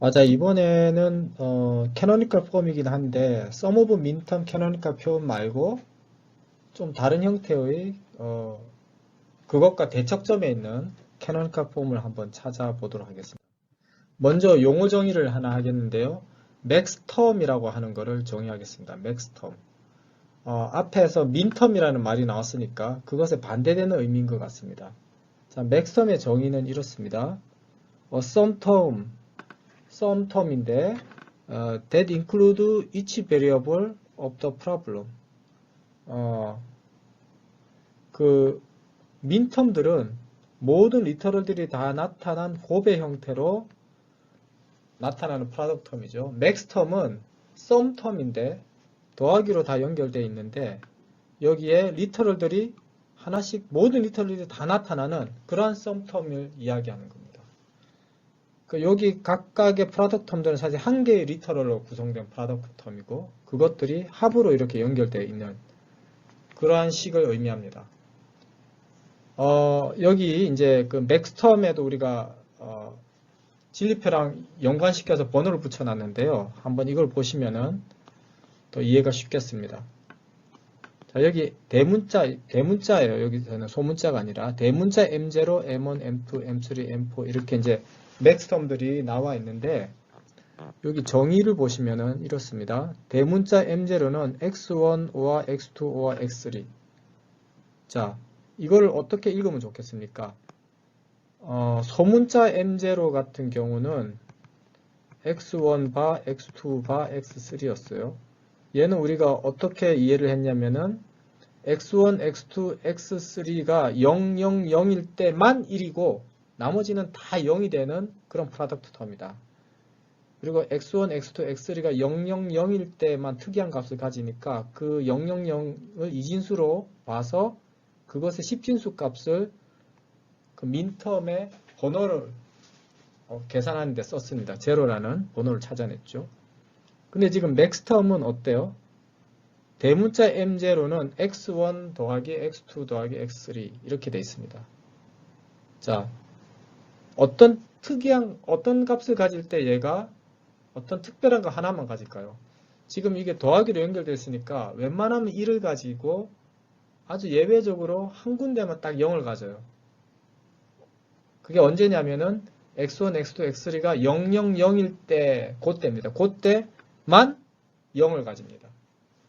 맞아. 이번에는 캐노니컬 폼이긴 한데 썸 오브 민텀 캐노니컬 폼 말고 좀 다른 형태의 그것과 대척점에 있는 캐노니컬 폼을 한번 찾아보도록 하겠습니다. 먼저 용어 정의를 하나 하겠는데요. 맥스텀이라고 하는 것을 정의하겠습니다. 맥스텀. 앞에서 민텀이라는 말이 나왔으니까 그것에 반대되는 의미인 것 같습니다. 자, 맥스텀의 정의는 이렇습니다. some term인데 that include each variable of the problem. 그 민텀들은 모든 리터럴들이 다 나타난 곱의 형태로 나타나는 프로덕트 텀이죠. 맥스 텀은 썸 텀인데 더하기로 다 연결되어 있는데 여기에 리터럴들이 하나씩 모든 리터럴들이 다 나타나는 그러한 썸 텀을 이야기하는 겁니다. 여기 각각의 프로덕트 텀들은 사실 한 개의 리터럴로 구성된 프로덕트 텀이고 그것들이 합으로 이렇게 연결되어 있는 그러한 식을 의미합니다. 여기 이제 그 맥스텀에도 우리가 진리표랑 연관시켜서 번호를 붙여놨는데요. 한번 이걸 보시면은 더 이해가 쉽겠습니다. 자, 여기 대문자예요. 여기서는 소문자가 아니라 대문자 M0, M1, M2, M3, M4 이렇게 이제 맥스텀들이 나와 있는데 여기 정의를 보시면은 이렇습니다. 대문자 M0는 X1와 X2와 X3. 자, 이걸 어떻게 읽으면 좋겠습니까? 소문자 M0 같은 경우는 X1바, X2바, X3였어요. 얘는 우리가 어떻게 이해를 했냐면은 X1, X2, X3가 0, 0, 0일 때만 1이고 나머지는 다 0이 되는 그런 프로덕트 텀이다. 그리고 X1, X2, X3가 0, 0, 0일 때만 특이한 값을 가지니까 그 0, 0, 0을 이진수로 봐서 그것의 10진수 값을 그 민텀의 번호를 계산하는 데 썼습니다. 제로라는 번호를 찾아냈죠. 근데 지금 맥스텀은 어때요? 대문자 M0는 X1 더하기 X2 더하기 X3 이렇게 돼 있습니다. 자, 어떤 값을 가질 때 얘가 어떤 특별한 거 하나만 가질까요? 지금 이게 더하기로 연결되어 있으니까 웬만하면 1을 가지고 아주 예외적으로 한 군데만 딱 0을 가져요. 그게 언제냐면은 X1, X2, X3가 0, 0, 0일 때 그때입니다. 그때만 0을 가집니다.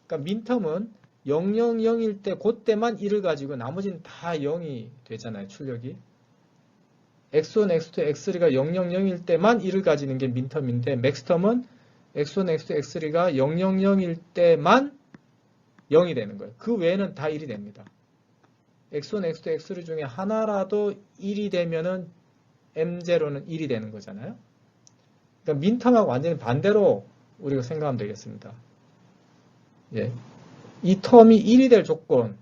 그러니까 민텀은 0, 0, 0일 때 그때만 1을 가지고 나머지는 다 0이 되잖아요. 출력이. X1, X2, X3가 0, 0, 0일 때만 1을 가지는 게 민텀인데 맥스텀은 X1, X2, X3가 0, 0, 0일 때만 0이 되는 거예요. 그 외에는 다 1이 됩니다. X1, X2, X3 중에 하나라도 1이 되면은 M0는 1이 되는 거잖아요. 그러니까 민텀하고 완전히 반대로 우리가 생각하면 되겠습니다. 예. 이 텀이 1이 될 조건,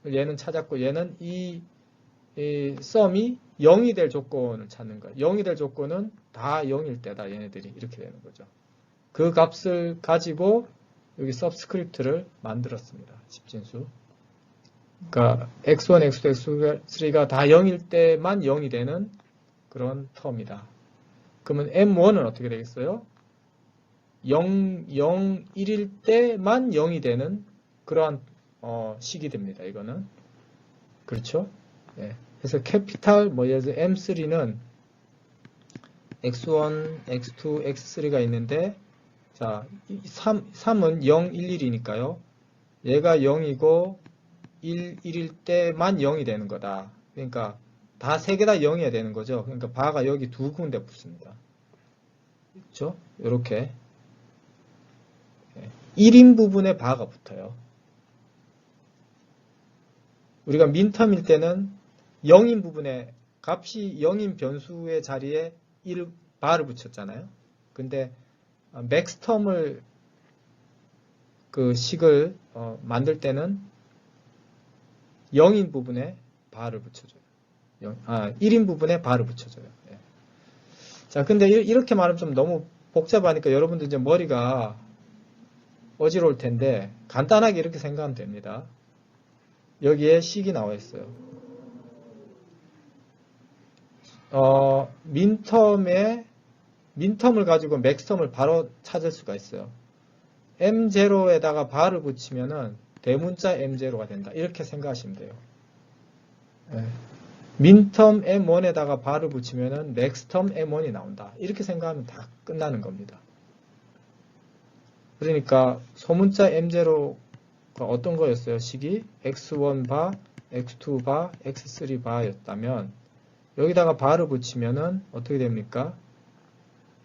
얘는 찾았고, 얘는 이 썸이 0이 될 조건을 찾는 거예요. 0이 될 조건은 다 0일 때다, 얘네들이. 이렇게 되는 거죠. 그 값을 가지고 여기 서브스크립트를 만들었습니다. 10진수. 그러니까 X1, X2, X3가 다 0일 때만 0이 되는 그런 텀이다. 그러면 M1은 어떻게 되겠어요? 0, 0, 1일 때만 0이 되는 그러한 식이 됩니다. 이거는. 그렇죠? 네. 그래서 캐피탈 예를 들어 M3는 X1, X2, X3가 있는데 자, 3은 0, 1, 1이니까요. 얘가 0이고 1, 1일 때만 0이 되는 거다. 그러니까 다 세 개 다 0이어야 되는 거죠. 그러니까 바가 여기 두 군데 붙습니다. 그렇죠? 이렇게 1인 부분에 바가 붙어요. 우리가 민텀일 때는 0인 부분에 값이 0인 변수의 자리에 1 바를 붙였잖아요. 근데 맥스텀을 그 식을 만들 때는 0인 부분에 바를 붙여줘요. 1인 부분에 바를 붙여줘요. 예. 자, 근데 이렇게 말하면 좀 너무 복잡하니까 여러분들 이제 머리가 어지러울 텐데 간단하게 이렇게 생각하면 됩니다. 여기에 식이 나와 있어요. 민텀의 민텀을 가지고 맥스텀을 바로 찾을 수가 있어요. M0에다가 바를 붙이면은 대문자 M0가 된다. 이렇게 생각하시면 돼요. 네. 민텀 M1에다가 바를 붙이면은 맥스텀 M1이 나온다. 이렇게 생각하면 다 끝나는 겁니다. 그러니까 소문자 M0가 어떤 거였어요? 식이 X1 바, X2 바, X3 바였다면 여기다가 바를 붙이면은 어떻게 됩니까?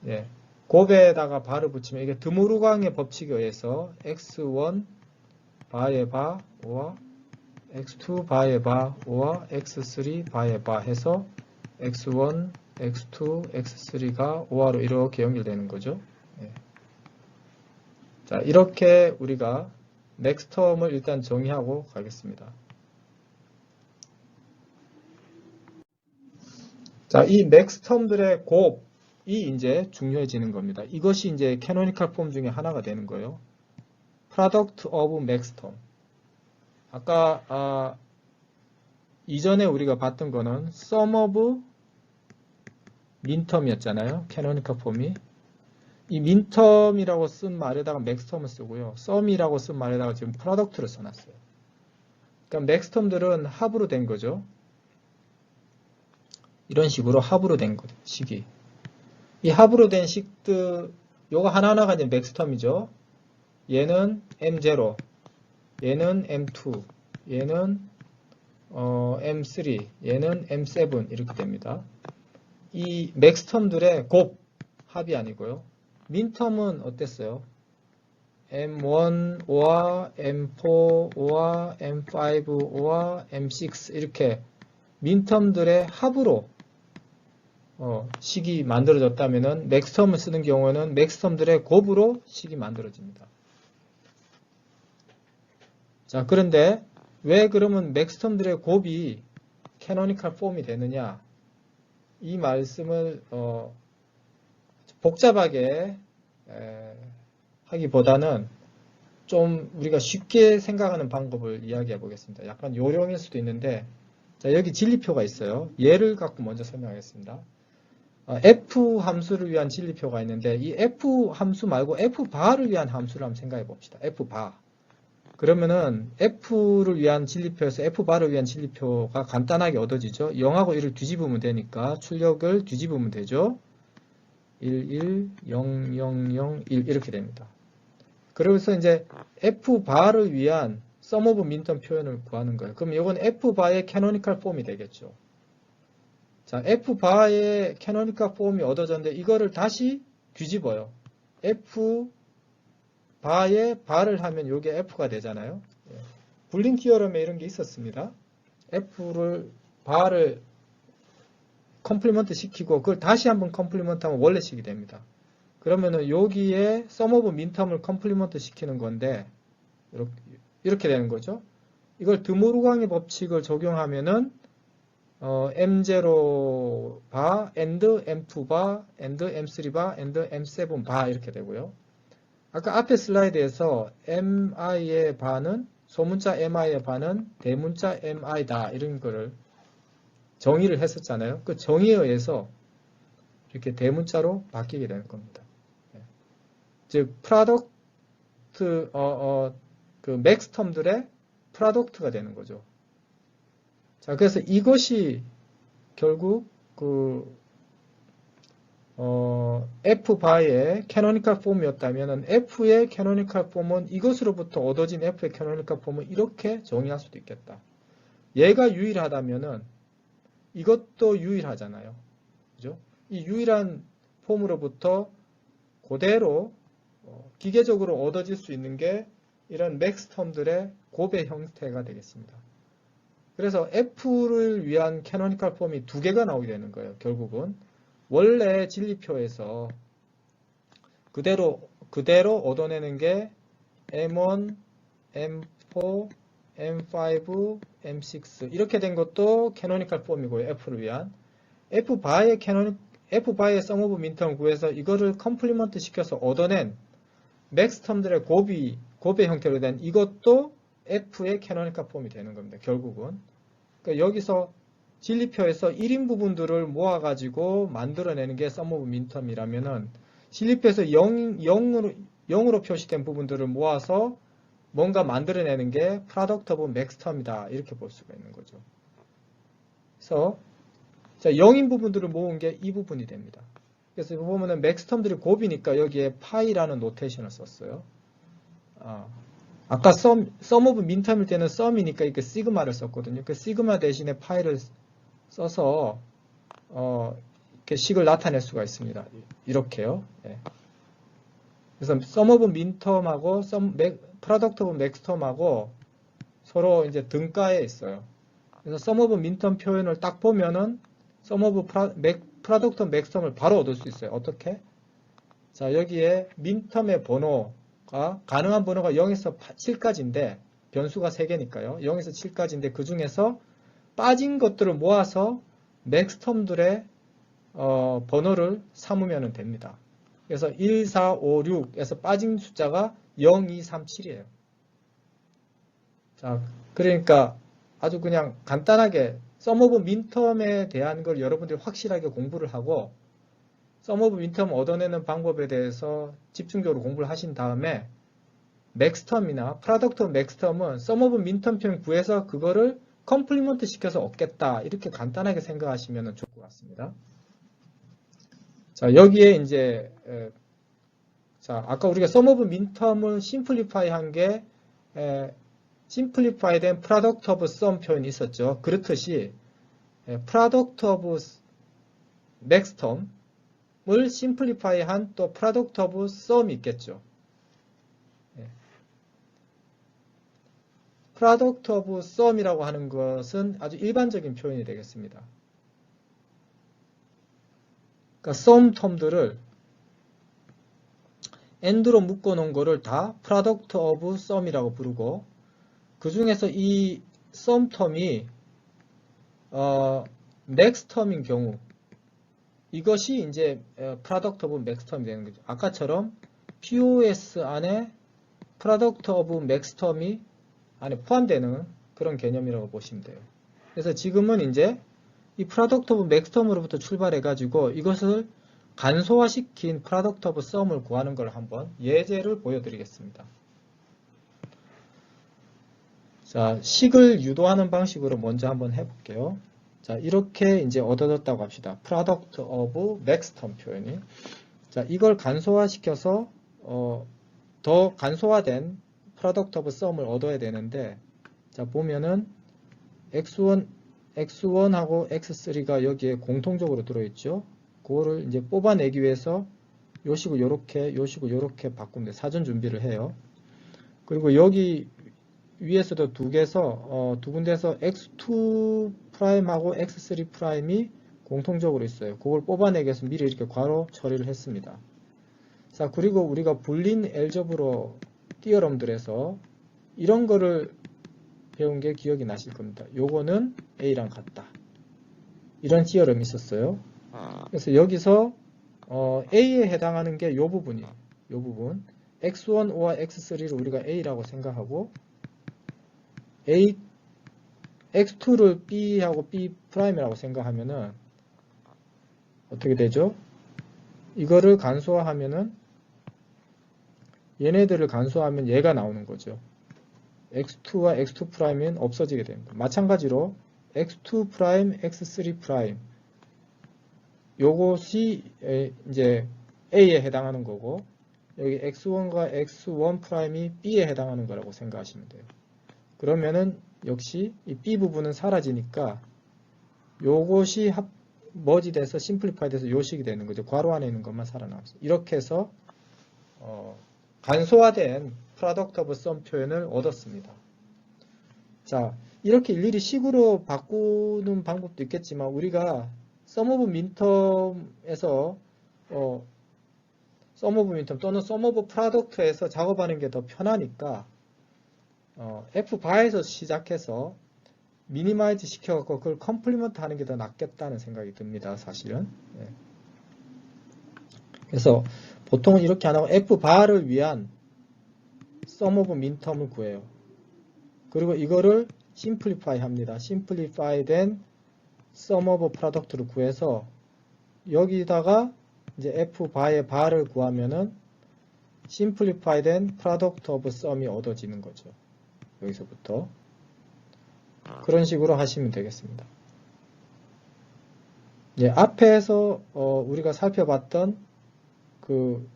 예. 곱에다가 바를 붙이면 이게 드모르강의 법칙에 의해서 X1 바의 바 5와 X2 바의 바 5와 X3 바의 바 해서 X1, X2, X3가 5화로 이렇게 연결되는 거죠. 예. 자, 이렇게 우리가 맥스텀을 일단 정의하고 가겠습니다. 자, 이 맥스텀들의 곱이 이제 중요해지는 겁니다. 이것이 이제 캐노니컬 폼 중에 하나가 되는 거예요. Product of maxterm. 아까 이전에 우리가 봤던 거는 sum of minterm이었잖아요. 캐노니컬 폼이. 이 minterm이라고 쓴 말에다가 maxterm을 쓰고요. sum이라고 쓴 말에다가 지금 product를 써놨어요. 그러니까 maxterm들은 합으로 된 거죠. 이런 식으로 합으로 된 식이. 이 합으로 된 식들, 요거 하나하나가 이제 맥스텀이죠. 얘는 M0, 얘는 M2, 얘는 M3, 얘는 M7 이렇게 됩니다. 이 맥스텀들의 곱 합이 아니고요. 민텀은 어땠어요? M1, 5와 M4, 5와 M5, 5와 M6 이렇게 민텀들의 합으로 식이 만들어졌다면은 맥스텀을 쓰는 경우에는 맥스텀들의 곱으로 식이 만들어집니다. 자, 그런데 왜 그러면 맥스텀들의 곱이 캐노니컬 폼이 되느냐? 이 말씀을 복잡하게 하기보다는 좀 우리가 쉽게 생각하는 방법을 이야기해 보겠습니다. 약간 요령일 수도 있는데, 자, 여기 진리표가 있어요. 얘를 갖고 먼저 설명하겠습니다. F 함수를 위한 진리표가 있는데 이 F 함수 말고 F 바를 위한 함수를 한번 생각해 봅시다. F 바. 그러면은 F를 위한 진리표에서 F 바를 위한 진리표가 간단하게 얻어지죠. 0하고 1을 뒤집으면 되니까 출력을 뒤집으면 되죠. 1, 1, 0, 0, 0, 1 이렇게 됩니다. 그래서 이제 F 바를 위한 sum of minterm 표현을 구하는 거예요. 그럼 이건 F 바의 캐노니컬 폼이 되겠죠. 자, F 바의 캐노니컬 폼이 얻어졌는데 이거를 다시 뒤집어요. F 바의 바를 하면 이게 F가 되잖아요. 불린 티어럼에 이런 게 있었습니다. F를 바를 컴플리먼트 시키고 그걸 다시 한번 컴플리먼트 하면 원래식이 됩니다. 그러면은 여기에 sum of minterm을 컴플리먼트 시키는 건데 이렇게 되는 거죠. 이걸 드모르강의 법칙을 적용하면은 M0 바, and M2 바, and M3 바, and M7 바 이렇게 되고요. 아까 앞에 슬라이드에서 MI의 바는 소문자 MI의 바는 대문자 MI다 이런 거를 정의를 했었잖아요. 그 정의에 의해서 이렇게 대문자로 바뀌게 되는 겁니다. 즉 프로덕트 그 맥스텀들의 프로덕트가 되는 거죠. 자, 그래서 이것이 결국 F 바의 캐노니컬 폼이었다면 F의 캐노니컬 폼은 이것으로부터 얻어진 F의 캐노니컬 폼은 이렇게 정의할 수도 있겠다. 얘가 유일하다면은 이것도 유일하잖아요. 그죠? 이 유일한 폼으로부터 그대로 기계적으로 얻어질 수 있는 게 이런 맥스텀들의 곱의 형태가 되겠습니다. 그래서 F를 위한 캐노니컬 폼이 두 개가 나오게 되는 거예요. 결국은 원래 진리표에서 그대로 얻어내는 게 M1, M4, M5, M6 이렇게 된 것도 캐노니컬 폼이고요. F를 위한 F 바의 sum of minterm 구해서 이거를 컴플리먼트 시켜서 얻어낸 맥스텀들의 곱의 형태로 된 이것도 F의 캐노니컬 폼이 되는 겁니다. 결국은 그러니까 여기서 진리표에서 1인 부분들을 모아가지고 만들어내는 게 sum of minterm이라면은 진리표에서 0으로 표시된 부분들을 모아서 뭔가 만들어내는 게 product of maxterm이다. 이렇게 볼 수가 있는 거죠. 그래서 자, 0인 부분들을 모은 게 이 부분이 됩니다. 그래서 이거 보면은 maxterm들이 곱이니까 여기에 파이라는 노테이션을 썼어요. 아까 sum of minterm일 때는 sum이니까 이렇게 시그마를 썼거든요. 그 시그마 대신에 파이를 써서 이렇게 식을 나타낼 수가 있습니다. 이렇게요. 예. 그래서 sum of minterm하고 product of maxterm하고 서로 이제 등가에 있어요. 그래서 sum of minterm 표현을 딱 보면은 sum of product of maxterm을 바로 얻을 수 있어요. 어떻게? 자, 여기에 minterm의 번호가 가능한 번호가 0에서 7까지인데 변수가 3개니까요. 0에서 7까지인데 그 중에서 빠진 것들을 모아서 maxterm들의 번호를 삼으면 됩니다. 그래서 1, 4, 5, 6에서 빠진 숫자가 0, 2, 3, 7이에요. 자, 그러니까 아주 그냥 간단하게 sum of minterm에 대한 걸 여러분들이 확실하게 공부를 하고 sum of minterm 얻어내는 방법에 대해서 집중적으로 공부를 하신 다음에 maxterm이나 product of maxterm은 sum of minterm 표현 구해서 그거를 컴플리먼트 시켜서 얻겠다. 이렇게 간단하게 생각하시면 좋을 것 같습니다. 자, 여기에 이제 자, 아까 우리가 sum of minterm을 simplify 한 게 simplify 된 product of sum 표현이 있었죠. 그렇듯이 product of maxterm을 simplify 한 또 product of sum이 있겠죠. product of sum이라고 하는 것은 아주 일반적인 표현이 되겠습니다. 그러니까 sum 텀들을 and로 묶어놓은 거를 다 product of sum이라고 부르고 그 중에서 이 sum 텀이 next term인 경우 이것이 이제 product of max term이 되는 거죠. 아까처럼 POS 안에 product of max term이 안에 포함되는 그런 개념이라고 보시면 돼요. 그래서 지금은 이제 이 product of max term으로부터 출발해 가지고 이것을 간소화시킨 product of sum을 구하는 걸 한번 예제를 보여드리겠습니다. 자, 식을 유도하는 방식으로 먼저 한번 해볼게요. 자, 이렇게 이제 얻어졌다고 합시다. product of max term 표현이. 자, 이걸 간소화시켜서 더 간소화된 product of sum을 얻어야 되는데, 자, 보면은 x1하고 x3가 여기에 공통적으로 들어있죠. 그거를 이제 뽑아내기 위해서 요 식을 요렇게, 요 식을 요렇게 바꾸면 돼요. 사전 준비를 해요. 그리고 여기 위에서도 두 군데서 x2'하고 x3'이 공통적으로 있어요. 그걸 뽑아내기 위해서 미리 이렇게 괄호 처리를 했습니다. 자, 그리고 우리가 불린 엘저브로 띠어럼들에서 이런 거를 배운 게 기억이 나실 겁니다. 요거는 A랑 같다. 이런 띠어럼이 있었어요. 그래서 여기서 A에 해당하는 게 요 부분이에요. 요 부분. x1와 x3를 우리가 A라고 생각하고 x2를 B하고 B'이라고 생각하면은 어떻게 되죠? 이거를 간소화하면은 얘네들을 간소화하면 얘가 나오는 거죠. x2와 x2'은 없어지게 됩니다. 마찬가지로 x2', x3' 요것이 이제 A에 해당하는 거고 여기 x1과 x1'이 B에 해당하는 거라고 생각하시면 돼요. 그러면은 역시 이 B 부분은 사라지니까 요것이 머지 돼서 심플리파이 돼서 요식이 되는 거죠. 괄호 안에 있는 것만 살아남았어요. 이렇게 해서 간소화된 product of sum 표현을 얻었습니다. 자, 이렇게 일일이 식으로 바꾸는 방법도 있겠지만 우리가 sum of minterm에서 sum of minterm 또는 sum of product에서 작업하는 게 더 편하니까 F바에서 시작해서 미니마이즈 시켜갖고 그걸 컴플리먼트 하는 게 더 낫겠다는 생각이 듭니다. 사실은. 네. 그래서 보통은 이렇게 안 하고 F바를 위한 sum of minterm을 구해요. 그리고 이거를 simplify 합니다. simplify 된 sum of product를 구해서 여기다가 이제 f 바의 바를 구하면은 simplify 된 product of sum이 얻어지는 거죠. 여기서부터 그런 식으로 하시면 되겠습니다. 예, 앞에서 우리가 살펴봤던 그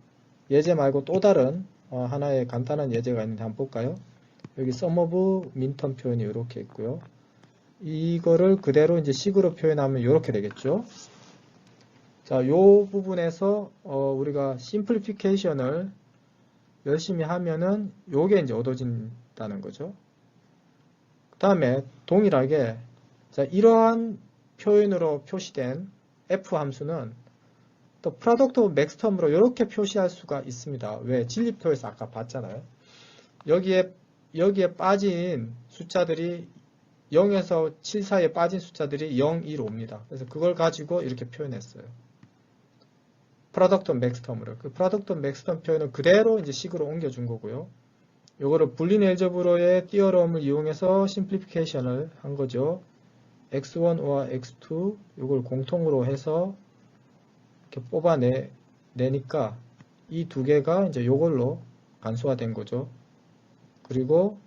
예제 말고 또 다른 하나의 간단한 예제가 있는데 한번 볼까요? 여기 sum of minterm 표현이 이렇게 있고요. 이거를 그대로 이제 식으로 표현하면 이렇게 되겠죠. 자, 요 부분에서 우리가 심플리피케이션을 열심히 하면은 요게 이제 얻어진다는 거죠. 그 다음에 동일하게 자, 이러한 표현으로 표시된 f 함수는 또 product of max term으로 이렇게 표시할 수가 있습니다. 왜? 진리표에서 아까 봤잖아요. 여기에 빠진 숫자들이 0에서 7 사이에 빠진 숫자들이 0, 1, 5입니다. 그래서 그걸 가지고 이렇게 표현했어요. product of max term으로. 그 product of max term 표현은 그대로 이제 식으로 옮겨준 거고요. 요거를 불린 엘제브로의 띠어럼을 이용해서 심플리피케이션을 한 거죠. x1와 x2 요걸 공통으로 해서 이렇게 뽑아내니까 이 두 개가 이제 요걸로 간소화된 거죠. 그리고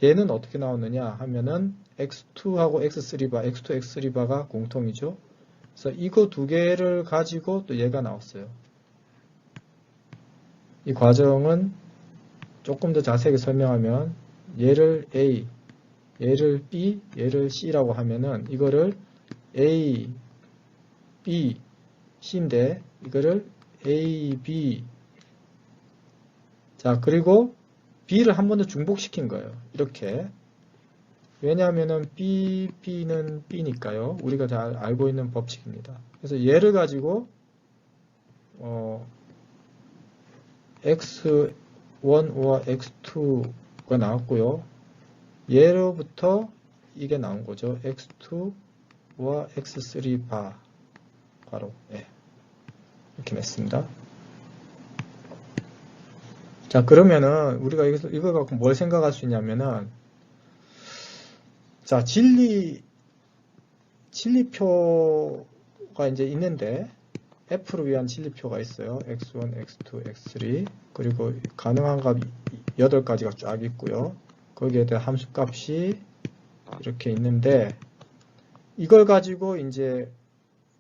얘는 어떻게 나오느냐 하면은 x2하고 x3바, x2, x3바가 공통이죠. 그래서 이거 두 개를 가지고 또 얘가 나왔어요. 이 과정은 조금 더 자세하게 설명하면 얘를 A, 얘를 B, 얘를 C라고 하면은 이거를 A, B, C인데 이거를 A, B 자 그리고 B를 한 번 더 중복시킨 거예요. 이렇게 왜냐하면은 B, B는 B니까요. 우리가 잘 알고 있는 법칙입니다. 그래서 얘를 가지고 X1와 X2가 나왔고요. 얘로부터 이게 나온 거죠. X2와 X3 바로 이렇게 냈습니다. 자 그러면은 우리가 이거 갖고 뭘 생각할 수 있냐면은 자 진리표가 이제 있는데 F를 위한 진리표가 있어요. X1, X2, X3 그리고 가능한 값 8가지가 쫙 있고요. 거기에 대한 함수값이 이렇게 있는데 이걸 가지고 이제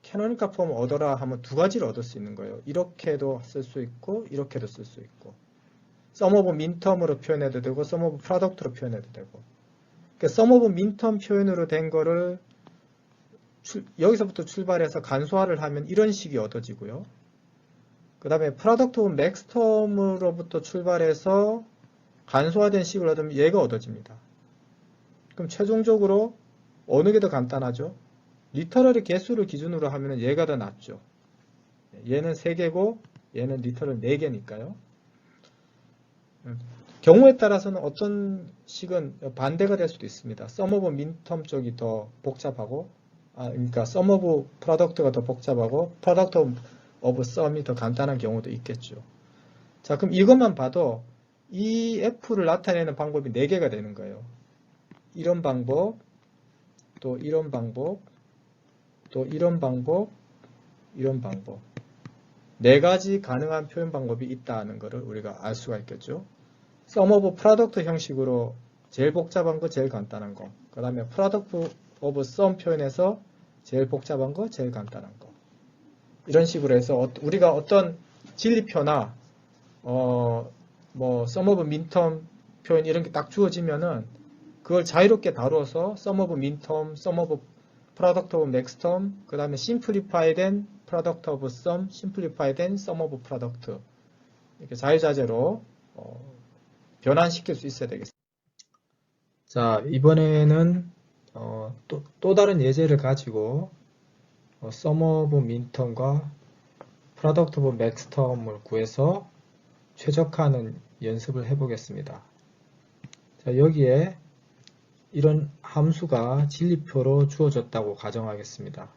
캐노니컬 폼 얻어라 하면 두 가지를 얻을 수 있는 거예요. 이렇게도 쓸 수 있고 이렇게도 쓸 수 있고 sum of minterm으로 표현해도 되고 sum of product로 표현해도 되고 그러니까 sum of minterm 표현으로 된 거를 여기서부터 출발해서 간소화를 하면 이런 식이 얻어지고요. 그 다음에 product of max term으로부터 출발해서 간소화된 식을 얻으면 얘가 얻어집니다. 그럼 최종적으로 어느 게 더 간단하죠? 리터럴의 개수를 기준으로 하면 얘가 더 낫죠. 얘는 3개고 얘는 리터럴 4개니까요. 경우에 따라서는 어떤 식은 반대가 될 수도 있습니다. sum of minterm 쪽이 더 복잡하고 그러니까 sum of product가 더 복잡하고 product of sum이 더 간단한 경우도 있겠죠. 자, 그럼 이것만 봐도 이 F를 나타내는 방법이 4개가 되는 거예요. 이런 방법, 또 이런 방법, 또 이런 방법, 이런 방법. 4가지 가능한 표현 방법이 있다는 것을 우리가 알 수가 있겠죠. sum of product 형식으로 제일 복잡한 거, 제일 간단한 거. 그 다음에 product of sum 표현에서 제일 복잡한 거, 제일 간단한 거. 이런 식으로 해서 우리가 어떤 진리표나 sum of minterm 표현 이런 게 딱 주어지면은 그걸 자유롭게 다루어서 sum of minterm, sum of product of max term, 그 다음에 simplify 된 product of sum, simplify 된 sum of product 이렇게 자유자재로 변환시킬 수 있어야 되겠습니다. 자, 이번에는 또 다른 예제를 가지고 sum of minterm과 product of max term을 구해서 최적화하는 연습을 해보겠습니다. 자, 여기에 이런 함수가 진리표로 주어졌다고 가정하겠습니다.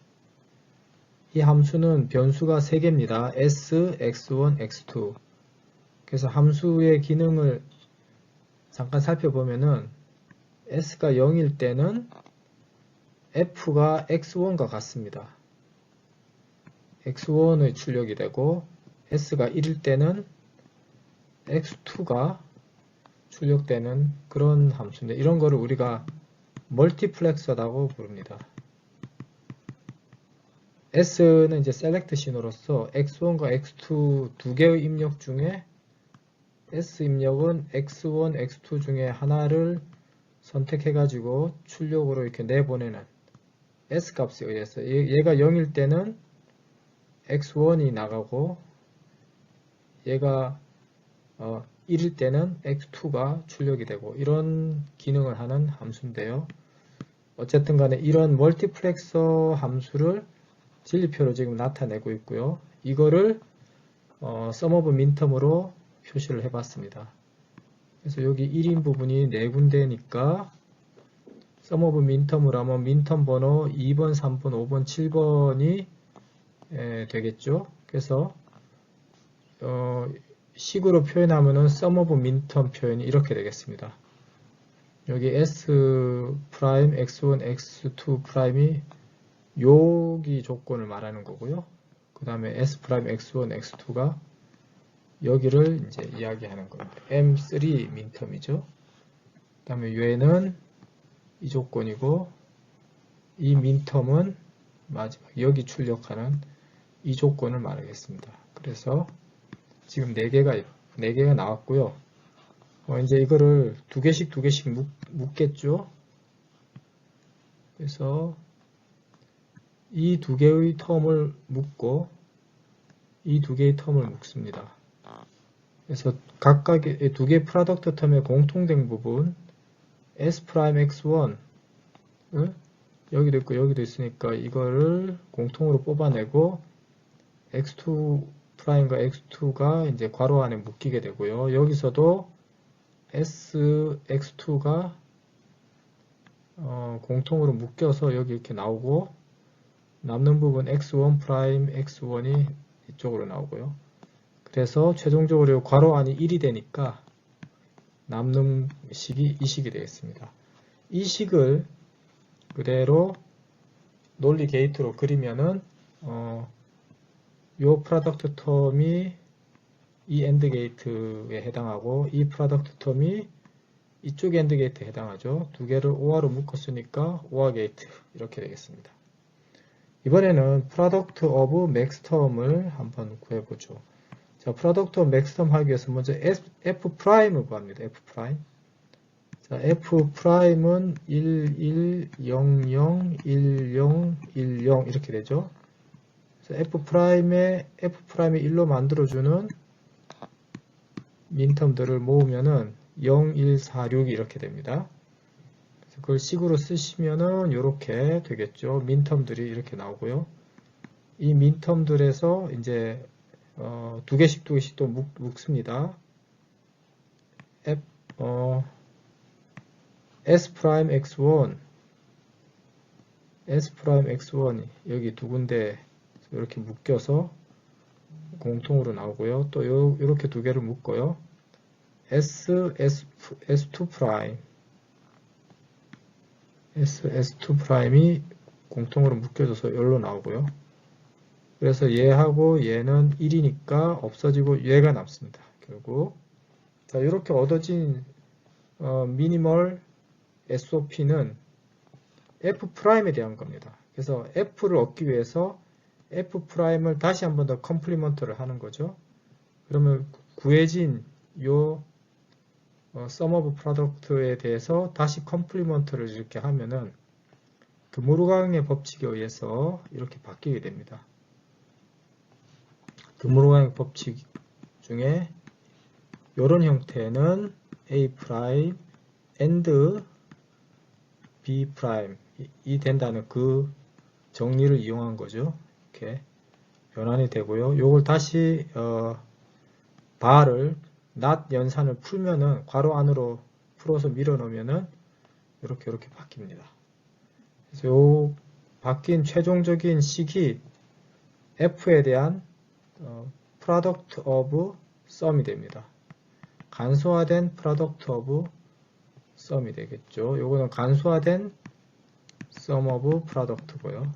이 함수는 변수가 3개입니다. s, x1, x2. 그래서 함수의 기능을 잠깐 살펴보면은 S가 0일 때는 F가 X1과 같습니다. X1의 출력이 되고 S가 1일 때는 X2가 출력되는 그런 함수인데 이런 거를 우리가 멀티플렉서라고 부릅니다. S는 이제 셀렉트 신호로서 X1과 X2 두 개의 입력 중에 S 입력은 X1, X2 중에 하나를 선택해가지고 출력으로 이렇게 내보내는 S 값에 의해서 얘가 0일 때는 X1이 나가고 얘가 1일 때는 X2가 출력이 되고 이런 기능을 하는 함수인데요. 어쨌든 간에 이런 멀티플렉서 함수를 진리표로 지금 나타내고 있고요. 이거를 sum of minterm으로 표시를 해봤습니다. 그래서 여기 1인 부분이 4군데니까 sum of minterm으로 하면 민텀 번호 2번, 3번, 5번, 7번이 되겠죠. 그래서 식으로 표현하면은 sum of minterm 표현이 이렇게 되겠습니다. 여기 S 프라임, X1, X2 프라임이 여기 조건을 말하는 거고요. 그 다음에 S 프라임, X1, X2가 여기를 이제 이야기하는 겁니다. M3 민텀이죠. 그 다음에 얘는 이 조건이고 이 민텀은 마지막 여기 출력하는 이 조건을 말하겠습니다. 그래서 지금 4개가 나왔고요. 이제 이거를 두 개씩 묶겠죠. 그래서 이 두 개의 텀을 묶고 이 두 개의 텀을 묶습니다. 그래서 각각의 두 개의 프로덕트 텀의 공통된 부분 S 프라임 X1을 여기도 있고 여기도 있으니까 이거를 공통으로 뽑아내고 X2 프라임과 X2가 이제 괄호 안에 묶이게 되고요. 여기서도 S, X2가 공통으로 묶여서 여기 이렇게 나오고 남는 부분 X1 프라임 X1이 이쪽으로 나오고요. 그래서 최종적으로 괄호 안이 1이 되니까 남는 식이 이 식이 되겠습니다. 이 식을 그대로 논리 게이트로 그리면은 요 프로덕트 텀이 이 엔드 게이트에 해당하고 이 프로덕트 텀이 이쪽 엔드 게이트에 해당하죠. 두 개를 OR로 묶었으니까 OR 게이트 이렇게 되겠습니다. 이번에는 프로덕트 오브 맥스텀을 한번 구해보죠. 자, 프로덕트 오브 맥스텀 하기 위해서 먼저 F 프라임을 구합니다. F 프라임. 자, F 프라임은 1, 1, 0, 0, 1, 0, 1, 0 이렇게 되죠. 그래서 F 프라임을 1로 만들어주는 민텀들을 모으면은 0, 1, 4, 6이 이렇게 됩니다. 그래서 그걸 식으로 쓰시면은 이렇게 되겠죠. 민텀들이 이렇게 나오고요. 이 민텀들에서 이제 두 개씩 또 묶습니다. S 프라임 X1, S 프라임 X1이 여기 두 군데 이렇게 묶여서 공통으로 나오고요. 또 이렇게 두 개를 묶어요. S2 프라임, S2 프라임이 공통으로 묶여져서 여기로 나오고요. 그래서 얘하고 얘는 1이니까 없어지고 얘가 남습니다. 결국 자, 이렇게 얻어진 미니멀 SOP는 F 프라임에 대한 겁니다. 그래서 F를 얻기 위해서 F 프라임을 다시 한 번 더 컴플리먼트를 하는 거죠. 그러면 구해진 요 sum of product에 대해서 다시 컴플리먼트를 이렇게 하면은 그 무르강의 법칙에 의해서 이렇게 바뀌게 됩니다. 그 무르강의 법칙 중에 이런 형태는 A 프라임 and B 프라임 이 된다는 그 정리를 이용한 거죠. 이렇게 변환이 되고요. 요걸 다시 바를 not 연산을 풀면은 괄호 안으로 풀어서 밀어 넣으면은 이렇게 바뀝니다. 그래서 요 바뀐 최종적인 식이 F에 대한 product of sum이 됩니다. 간소화된 product of sum이 되겠죠. 요거는 간소화된 sum of product고요.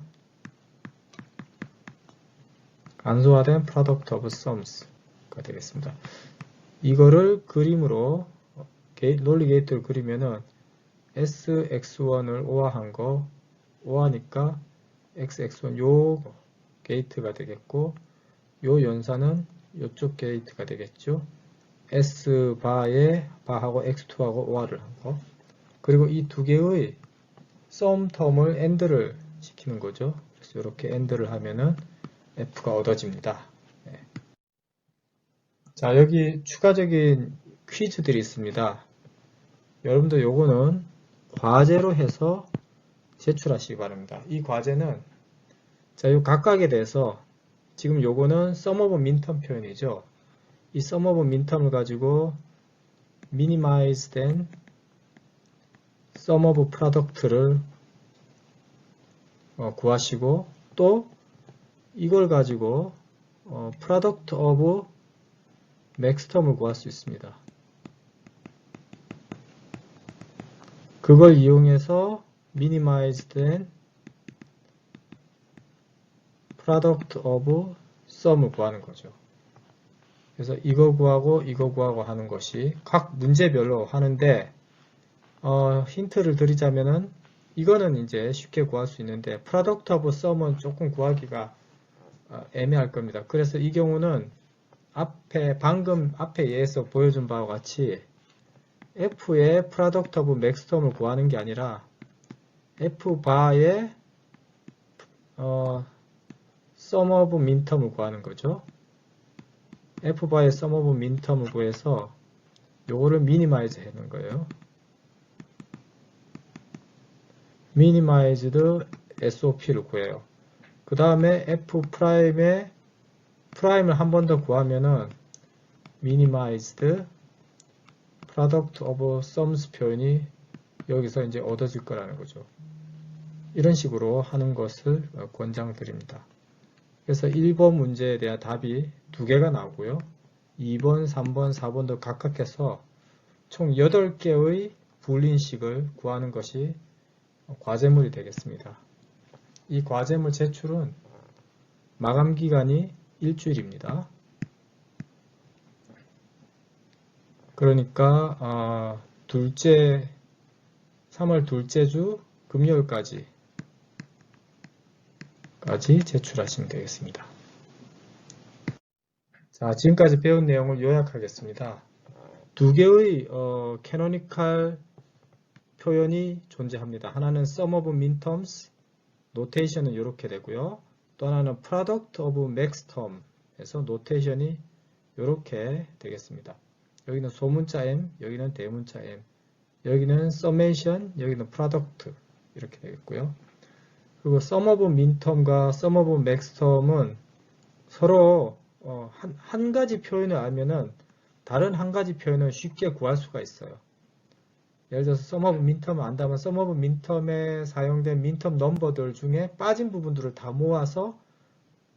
간소화된 product of sums가 되겠습니다. 이거를 그림으로 논리 게이트를 그리면은 SX1을 오화한 거 오화니까 XX1 요 게이트가 되겠고 요 연산은 요쪽 게이트가 되겠죠. S바에 바하고 X2하고 오화를 한 거. 그리고 이 두 개의 sum 텀을 AND를 시키는 거죠. 그래서 이렇게 AND를 하면은 F가 얻어집니다. 네. 자, 여기 추가적인 퀴즈들이 있습니다. 여러분들 요거는 과제로 해서 제출하시기 바랍니다. 이 과제는 자, 요 각각에 대해서 지금 요거는 sum of minterm 표현이죠. 이 sum of minterm을 가지고 minimize 된 sum of product를 구하시고 또 이걸 가지고 product of maxterm을 구할 수 있습니다. 그걸 이용해서 minimize 된 product of sum을 구하는 거죠. 그래서 이거 구하고 하는 것이 각 문제별로 하는데 힌트를 드리자면은 이거는 이제 쉽게 구할 수 있는데 product of sum은 조금 구하기가 애매할 겁니다. 그래서 이 경우는 방금 앞에 예에서 보여준 바와 같이 F의 product of maxterm을 구하는 게 아니라 F바의 sum of minterm을 구하는 거죠. F바의 sum of minterm을 구해서 요거를 minimize 하는 거예요. minimized SOP를 구해요. 그 다음에 F'의 프라임을 한 번 더 구하면은 minimized product of sums 표현이 여기서 이제 얻어질 거라는 거죠. 이런 식으로 하는 것을 권장드립니다. 그래서 1번 문제에 대한 답이 2개가 나오고요. 2번, 3번, 4번도 각각 해서 총 8개의 불린식을 구하는 것이 과제물이 되겠습니다. 이 과제물 제출은 마감 기간이 일주일입니다. 그러니까 3월 둘째 주 금요일까지 제출하시면 되겠습니다. 자, 지금까지 배운 내용을 요약하겠습니다. 2개의 캐노니컬 표현이 존재합니다. 하나는 sum of minterms, 노테이션은 이렇게 되고요. 또 하나는 product of maxterm 에서 노테이션이 이렇게 되겠습니다. 여기는 소문자 M, 여기는 대문자 M, 여기는 summation, 여기는 product 이렇게 되겠고요. 그리고 sum of minterm과 sum of maxterm은 서로 한 가지 표현을 알면은 다른 한 가지 표현을 쉽게 구할 수가 있어요. 예를 들어서 sum of minterm을 안다면 sum of minterm에 사용된 minterm 넘버들 중에 빠진 부분들을 다 모아서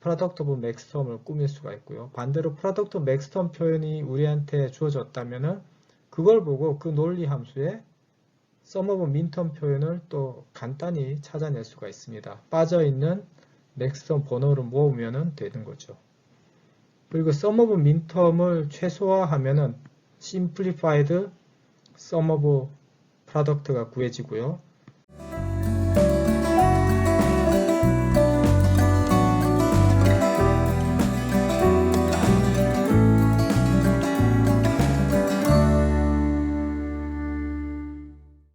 product of maxterm을 꾸밀 수가 있고요. 반대로 product of maxterm 표현이 우리한테 주어졌다면은 그걸 보고 그 논리 함수에 sum of minterm 표현을 또 간단히 찾아낼 수가 있습니다. 빠져있는 maxterm 번호를 모으면 되는 거죠. 그리고 sum of minterm을 최소화하면은 simplified sum of product가 구해지고요.